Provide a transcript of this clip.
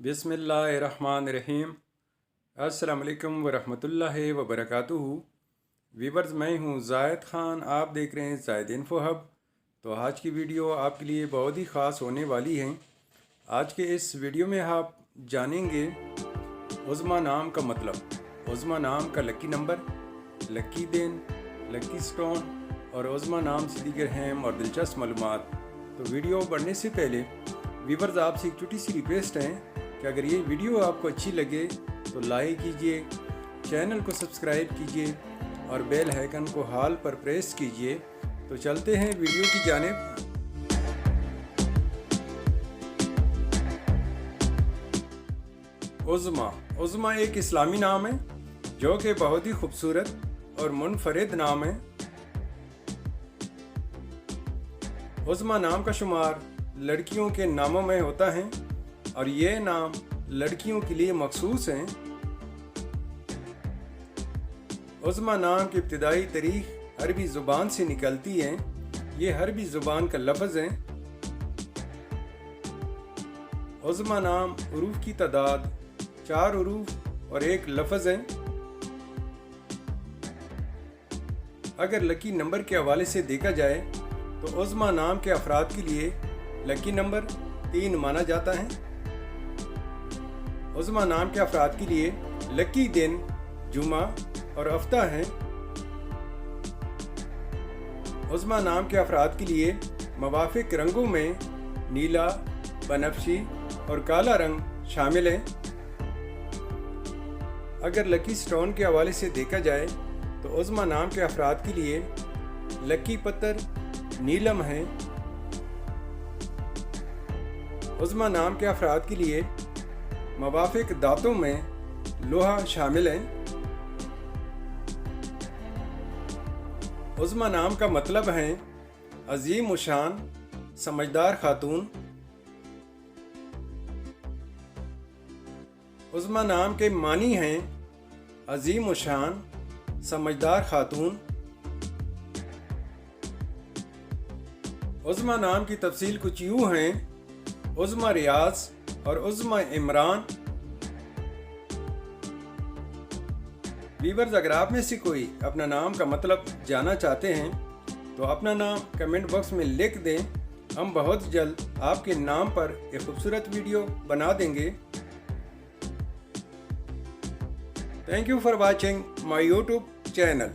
बिस्मिल्लाहिर्रहमानिर्रहीम। अस्सलाम वालेकुम वरहमतुल्लाहि वबरकातुहू। वीवर्स, मैं हूँ ज़ायद ख़ान, आप देख रहे हैं ज़ायद इन्फो हब। तो आज की वीडियो आपके लिए बहुत ही ख़ास होने वाली है। आज के इस वीडियो में आप जानेंगे उज़्मा नाम का मतलब, उज़्मा नाम का लकी नंबर, लकी दिन, लकी स्टोन और उज़्मा नाम से दीगर अहम और दिलचस्प मालूमात। तो वीडियो बढ़ने से पहले वीवर्स, आपसे एक छोटी सी रिक्वेस्ट है कि अगर ये वीडियो आपको अच्छी लगे तो लाइक कीजिए, चैनल को सब्सक्राइब कीजिए और बेल आइकन को हाल पर प्रेस कीजिए। तो चलते हैं वीडियो की जानिब। उज़्मा एक इस्लामी नाम है जो कि बहुत ही खूबसूरत और मुनफरिद नाम है। उज़्मा नाम का शुमार लड़कियों के नामों में होता है और ये नाम लड़कियों के लिए मखसूस हैं। उज़्मा नाम की इब्तिदाई तारीख अरबी ज़ुबान से निकलती है। ये अरबी ज़ुबान का लफ्ज़ है। उज़्मा नाम उरूफ की तादाद 4 उरूफ और 1 लफ्ज़ है। अगर लकी नंबर के हवाले से देखा जाए तो उज़्मा नाम के अफराद के लिए लकी नंबर 3 माना जाता है। उज़्मा नाम के अफराद के लिए लकी दिन जुमा और हफ्ता है। उज़्मा नाम के अफराद के लिए मवाफिक रंगों में नीला, बनफशी और काला रंग शामिल है। अगर लकी स्टोन के हवाले से देखा जाए तो उज़्मा नाम के अफराद के लिए लकी पत्थर नीलम है। उज़्मा नाम के अफराद के लिए मवाफिक दांतों में लोहा शामिल है। उज़्मा नाम का मतलब है अजीम उशान, समझदार खातून। उज़्मा नाम के मानी हैं अजीम उशान, समझदार खातून। उज़्मा नाम की तफसील कुछ यूँ हैं: उज़्मा रियाज और उज़्मा इमरान। वीवर्स, अगर आप में से कोई अपना नाम का मतलब जानना चाहते हैं तो अपना नाम कमेंट बॉक्स में लिख दें। हम बहुत जल्द आपके नाम पर एक खूबसूरत वीडियो बना देंगे। Thank you for watching my YouTube channel.